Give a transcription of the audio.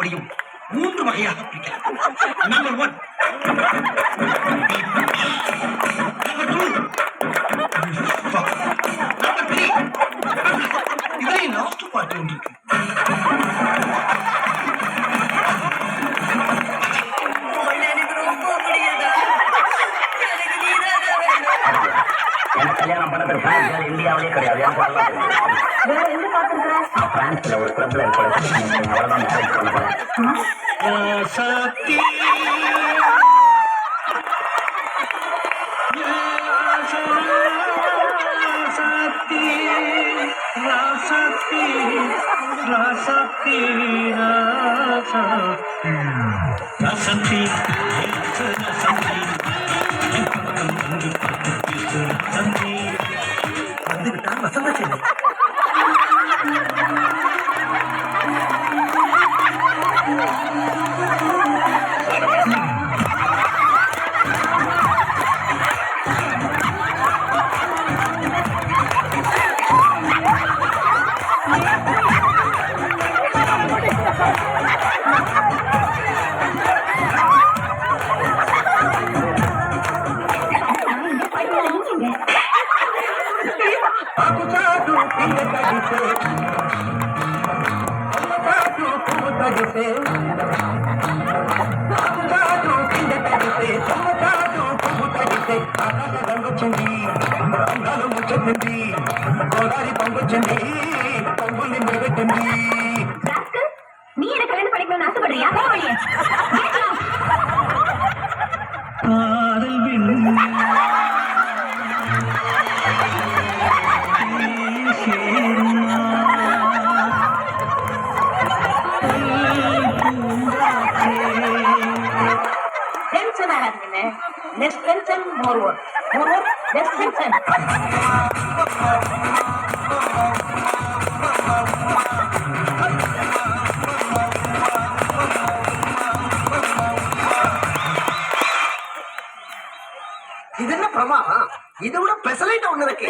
காதலையும் 3 வகையாக பிரிக்கலாம். Number 1, number 2, number 3. இதே லாஸ்ட் பார்ட் ஒன்று இருக்கு. கல்யாணம் பண்ணது இந்தியாவிலே கிடையாது. பிரான்ஸ்ல ஒரு கிளப்ல அவ்வளவுதான் மேரேஜ் பண்ண போறேன். வந்துவிட்டால் வசந்த செல்வி. நீ எனக்கு கல்யாணம் படிக்கணும்னு ஆசைப்படுறியா? Less tension, more work. More work, less tension. இது என்ன பிரமாதம்? இதை விட பெசலைட் ஒண்ணு இருக்கு.